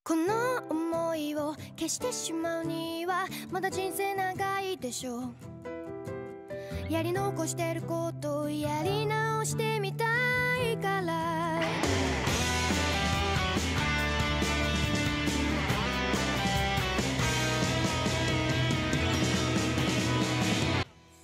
この想いを消してしまうにはまだ人生長いでしょう。やり残してることをやり直してみたいから。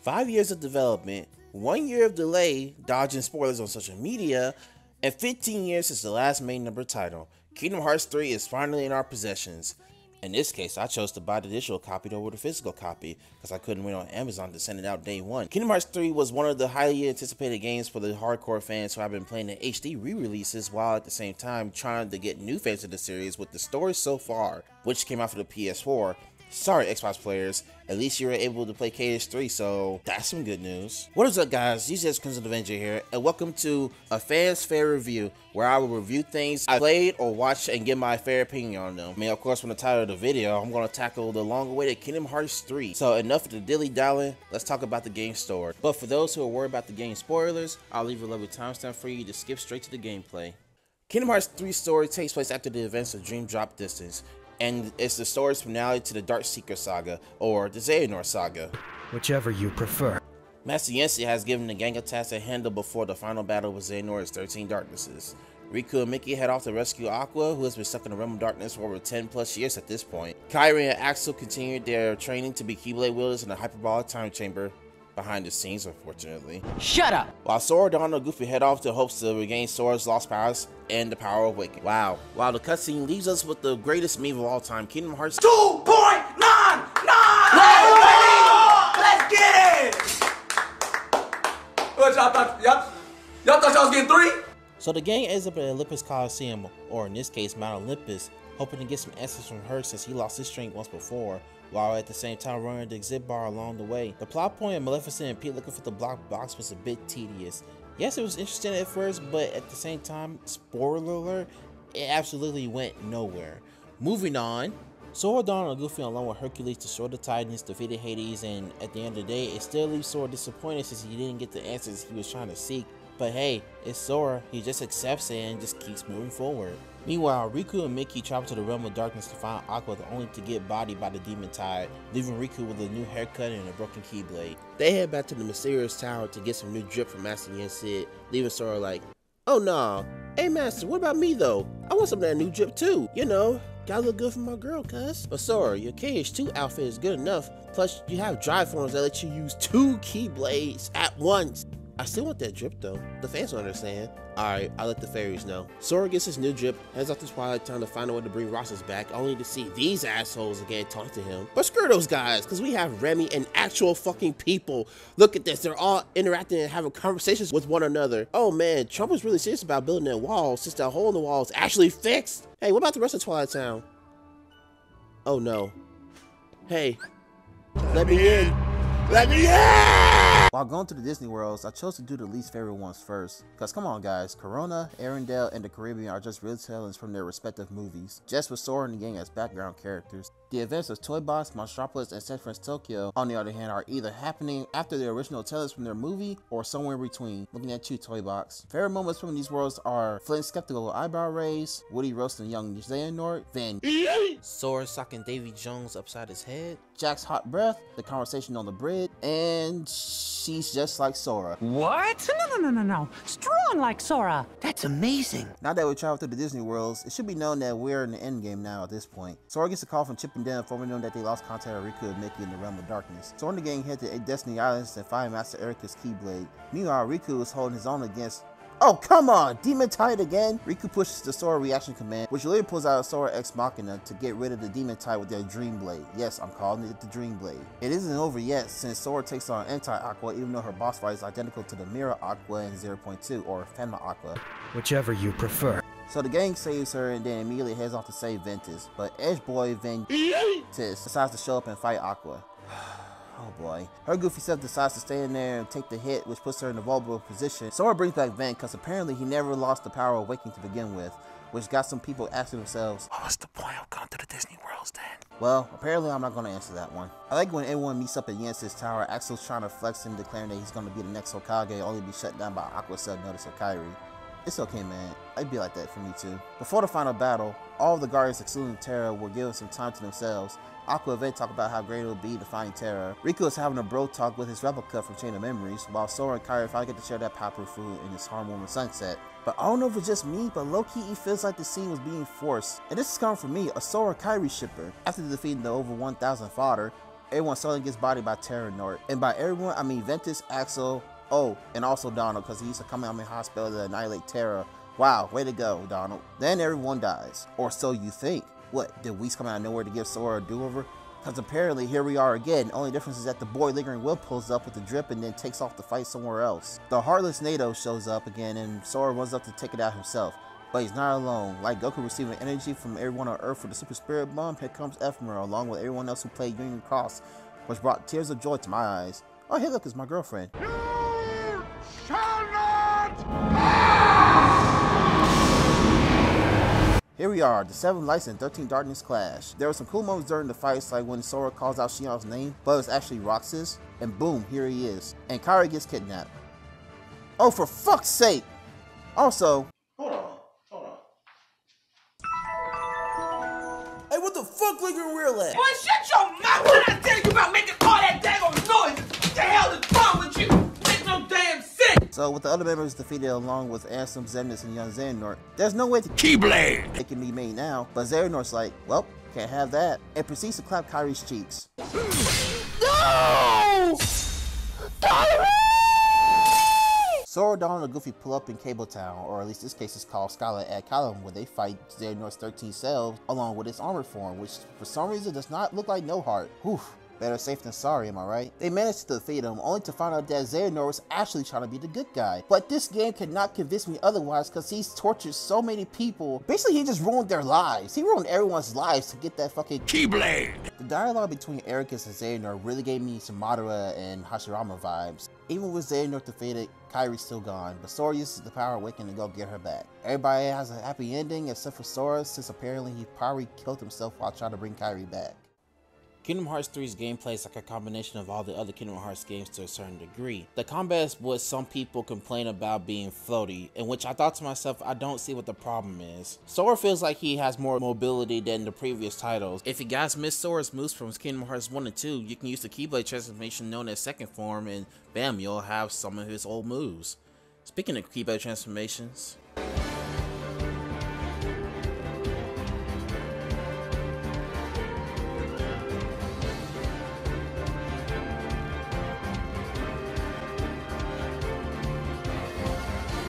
5 years of development, 1 year of delay, dodging spoilers on social media, and 15 years since the last main number title, Kingdom Hearts 3 is finally in our possessions. In this case, I chose to buy the digital copy over the physical copy because I couldn't wait on Amazon to send it out day one. Kingdom Hearts 3 was one of the highly anticipated games for the hardcore fans who have been playing the HD re-releases while at the same time trying to get new fans of the series with the story so far, which came out for the PS4. Sorry Xbox players, at least you were able to play KH3, so that's some good news. What is up guys, this Crimson Avenger here, and welcome to a Fans Fair Review, where I will review things I played or watched and give my fair opinion on them. I mean, of course, from the title of the video, I'm going to tackle the long-awaited Kingdom Hearts 3. So enough of the dilly-dallying, let's talk about the game story. But for those who are worried about the game spoilers, I'll leave a lovely timestamp for you to skip straight to the gameplay. Kingdom Hearts 3 story takes place after the events of Dream Drop Distance, and it's the story's finale to the Dark Seeker saga, or the Xehanort saga. Whichever you prefer. Master Yancey has given the gang a task to handle before the final battle with Xehanort's 13 Darknesses. Riku and Mickey head off to rescue Aqua, who has been stuck in the realm of darkness for over 10 plus years at this point. Kairi and Axel continued their training to be Keyblade wielders in the hyperbolic time chamber, behind the scenes unfortunately. Shut up! While Sora, Donald, and Goofy head off to hopes to regain Sora's lost powers and the power of Awakening. Wow. While the cutscene leaves us with the greatest meme of all time, Kingdom Hearts 2.99! Let's get it! What y'all thought? Y'all thought y'all was getting 3? So the gang ends up at Olympus Coliseum, or in this case Mount Olympus, hoping to get some answers from her since he lost his strength once before, while at the same time running the exhibit bar along the way. The plot point of Maleficent and Pete looking for the block box was a bit tedious. Yes, it was interesting at first, but at the same time, spoiler alert, it absolutely went nowhere. Moving on, Sora, Donald, and Goofy along with Hercules destroyed the Titans, defeated Hades, and at the end of the day, it still leaves Sora disappointed since he didn't get the answers he was trying to seek. But hey, it's Sora, he just accepts it and just keeps moving forward. Meanwhile, Riku and Mickey travel to the realm of darkness to find Aqua, only to get bodied by the demon tide, leaving Riku with a new haircut and a broken keyblade. They head back to the mysterious tower to get some new drip from Master Yancey, leaving Sora like, oh nah, hey Master, what about me though? I want some of that new drip too, you know, gotta look good for my girl cuz. But Sora, your KH2 outfit is good enough, plus you have drive forms that let you use 2 keyblades at once. I still want that drip though, the fans don't understand. Alright, I'll let the fairies know. Sora gets his new drip, heads off to Twilight Town to find a way to bring Roxas back, only to see these assholes again talk to him. But screw those guys, because we have Remy and actual fucking people. Look at this, they're all interacting and having conversations with one another. Oh man, Trump was really serious about building that wall since that hole in the wall is actually fixed. Hey, what about the rest of Twilight Town? Oh no. Hey, let me in. Let me in! While going to the Disney Worlds, I chose to do the least favorite ones first. Cause come on guys, Corona, Arendelle, and the Caribbean are just retellings from their respective movies, just with Sora and the gang as background characters. The events of Toy Box, Monstropolis, and San Francisco, Tokyo, on the other hand, are either happening after the original tellings from their movie, or somewhere in between. Looking at you, Toy Box. Favorite moments from these worlds are Flint's skeptical eyebrow raise, Woody roasting young Xehanort, then Sora socking Davy Jones upside his head, Jack's hot breath, the conversation on the bridge, and she's just like Sora. What? No. Strong like Sora. That's amazing. Now that we traveled through the Disney Worlds, it should be known that we're in the end game now at this point. Sora gets a call from Chip and Dan informing them that they lost contact with Riku and Mickey in the realm of darkness. Sora and the gang head to Destiny Islands and find Master Erika's Keyblade. Meanwhile, Riku is holding his own against... Oh, come on! Demon Tide again? Riku pushes the Sora reaction command, which later pulls out a Sora Ex Machina to get rid of the Demon Tide with their Dream Blade. Yes, I'm calling it the Dream Blade. It isn't over yet, since Sora takes on Anti-Aqua, even though her boss fight is identical to the Mirror Aqua in 0.2, or Phantom Aqua. Whichever you prefer. So the gang saves her and then immediately heads off to save Ventus, but Edge Boy Ventus decides to show up and fight Aqua. Oh boy. Her goofy self decides to stay in there and take the hit, which puts her in a vulnerable position. Sora brings back Vent because apparently he never lost the power of Awakening to begin with, which got some people asking themselves, what's the point of going to the Disney Worlds then? Well, apparently I'm not going to answer that one. I like when everyone meets up at Yancey's tower, Axel's trying to flex and declaring that he's going to be the next Hokage, only to be shut down by Aqua Sub Notice or Kairi. It's okay, man. It'd be like that for me too. Before the final battle, all of the guardians excluding Terra were given some time to themselves. Aqua and Vay talk about how great it would be to find Terra. Riku is having a bro talk with his replica from Chain of Memories, while Sora and Kairi finally get to share that popular food in his heartwarming sunset. But I don't know if it's just me, but low-key it feels like the scene was being forced. And this is coming from me, a Sora Kairi shipper. After defeating the over 1,000 fodder, everyone suddenly gets bodied by Terra Nort. And by everyone, I mean Ventus, Axel, and also Donald, because he used to come out of the hospital to annihilate Terra. Wow, way to go, Donald. Then everyone dies. Or so you think. What, did Whis come out of nowhere to give Sora a do-over? Because apparently here we are again. The only difference is that the boy Lingering Will pulls up with the drip and then takes off the fight somewhere else. The Heartless NATO shows up again and Sora runs up to take it out himself. But he's not alone. Like Goku receiving energy from everyone on Earth for the Super Spirit Bomb, here comes Ephemera along with everyone else who played Union Cross, which brought tears of joy to my eyes. Oh hey look, it's my girlfriend. You shall not! Here we are, the 7 Lights and 13 Darkness clash. There were some cool moments during the fights, like when Sora calls out Shion's name, but it was actually Roxas, and boom, here he is. And Kairi gets kidnapped. Oh, for fuck's sake! Also, hold on. Hey, what the fuck, Lingering Will at? Boy, shut your mouth when I tell you about making all that daggone noise! What the hell is wrong with you? Make no damn sense! So, with the other members defeated along with Ansem, Xemnas, and young Xehanort, there's no way to Keyblade! it can be made now, but Xehanort's like, well, can't have that, and proceeds to clap Kairi's cheeks. No! Kairi! Sora, Donald, and Goofy pull up in Cable Town, or at least this case is called Skylar at Callum, where they fight Xehanort's 13 selves along with its armored form, which for some reason does not look like No Heart. Whew. Better safe than sorry, am I right? They managed to defeat him, only to find out that Xehanort was actually trying to be the good guy. But this game cannot convince me otherwise, because he's tortured so many people. Basically, he just ruined their lives. He ruined everyone's lives to get that fucking Keyblade! The dialogue between Ericus and Xehanort really gave me some Madara and Hashirama vibes. Even with Xehanort defeated, Kairi's still gone, but Sora uses the power awakening to go get her back. Everybody has a happy ending except for Sora, since apparently he probably killed himself while trying to bring Kairi back. Kingdom Hearts 3's gameplay is like a combination of all the other Kingdom Hearts games to a certain degree. The combat is what some people complain about being floaty, in which I thought to myself, I don't see what the problem is. Sora feels like he has more mobility than the previous titles. If you guys missed Sora's moves from Kingdom Hearts 1 and 2, you can use the Keyblade transformation known as second form and bam, you'll have some of his old moves. Speaking of Keyblade transformations,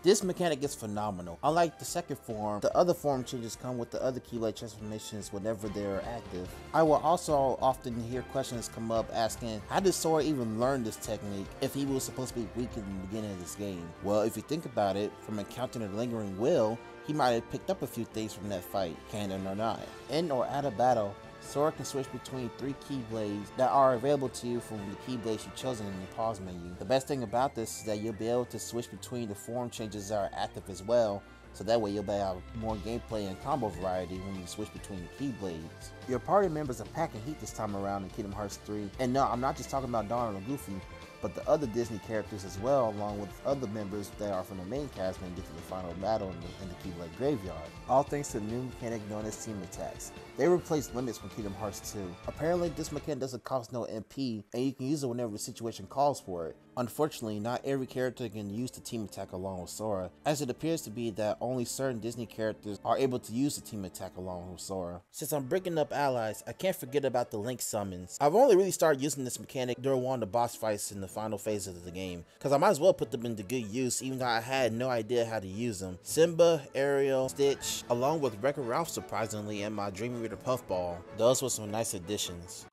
this mechanic is phenomenal. Unlike the second form, the other form changes come with the other Keyblade transformations whenever they're active. I will also often hear questions come up asking, how did Sora even learn this technique if he was supposed to be weak in the beginning of this game? Well, if you think about it, from encountering the Lingering Will, he might have picked up a few things from that fight, canon or not. In or out of battle, Sora can switch between 3 Keyblades that are available to you from the Keyblades you've chosen in the pause menu. The best thing about this is that you'll be able to switch between the form changes that are active as well, so that way you'll be able to have more gameplay and combo variety when you switch between the Keyblades. Your party members are packing heat this time around in Kingdom Hearts 3, and no, I'm not just talking about Donald and Goofy, but the other Disney characters as well, along with other members that are from the main cast when you get to the final battle in the Keyblade Graveyard. All thanks to the new mechanic known as team attacks. They replaced limits from Kingdom Hearts 2. Apparently this mechanic doesn't cost no MP, and you can use it whenever the situation calls for it. Unfortunately, not every character can use the team attack along with Sora, as it appears to be that only certain Disney characters are able to use the team attack along with Sora. Since I'm breaking up allies, I can't forget about the Link summons. I've only really started using this mechanic during one of the boss fights in the final phase of the game, because I might as well put them into good use even though I had no idea how to use them. Simba, Ariel, Stitch, along with Wreck-It Ralph surprisingly, and my Dream Reader Puffball. Those were some nice additions.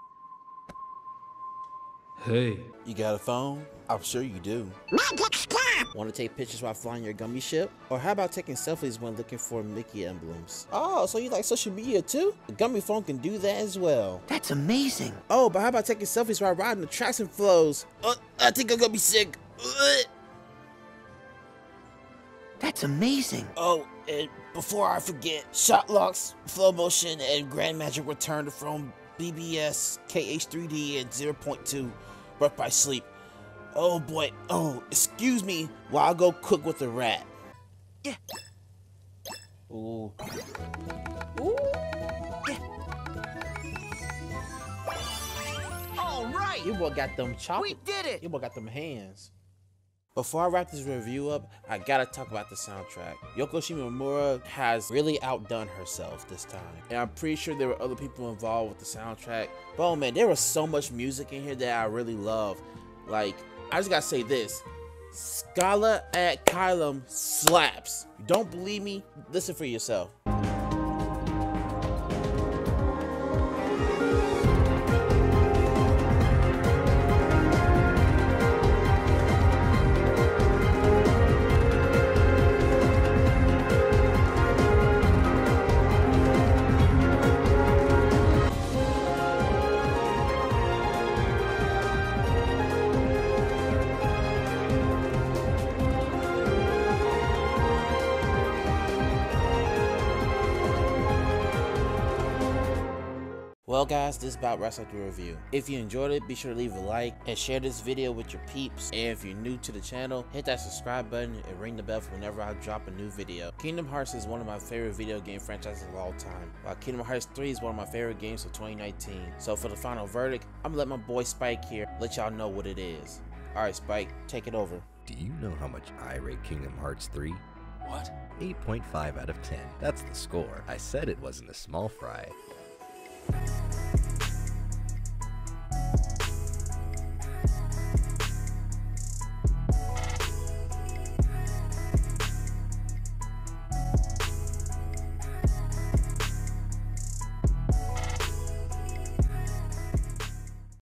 Hey. You got a phone? I'm sure you do. Want to take pictures while flying your gummy ship? Or how about taking selfies when looking for Mickey emblems? Oh, so you like social media too? The gummy phone can do that as well. That's amazing. Oh, but how about taking selfies while riding the tracks and flows? I think I'm gonna be sick. That's amazing. Oh, and before I forget, shot locks, flow motion, and Grand Magic returned from BBS, KH3D, and 0.2, Birth by Sleep. Oh boy, oh, excuse me while I go cook with the rat. Yeah. Ooh. Ooh. Yeah. All right. You boy got them choppers. We did it. You boy got them hands. Before I wrap this review up, I gotta talk about the soundtrack. Yoko Shimomura has really outdone herself this time. And I'm pretty sure there were other people involved with the soundtrack. But oh man, there was so much music in here that I really love. Like, I just gotta say this. Scala at Kylum slaps. You don't believe me? Listen for yourself. Well guys, this about wraps up the review. If you enjoyed it, be sure to leave a like and share this video with your peeps. And if you're new to the channel, hit that subscribe button and ring the bell for whenever I drop a new video. Kingdom Hearts is one of my favorite video game franchises of all time, while Kingdom Hearts 3 is one of my favorite games of 2019. So for the final verdict, I'm gonna let my boy Spike here let y'all know what it is. Alright Spike, take it over. Do you know how much I rate Kingdom Hearts 3? What? 8.5 out of 10. That's the score. I said it wasn't a small fry.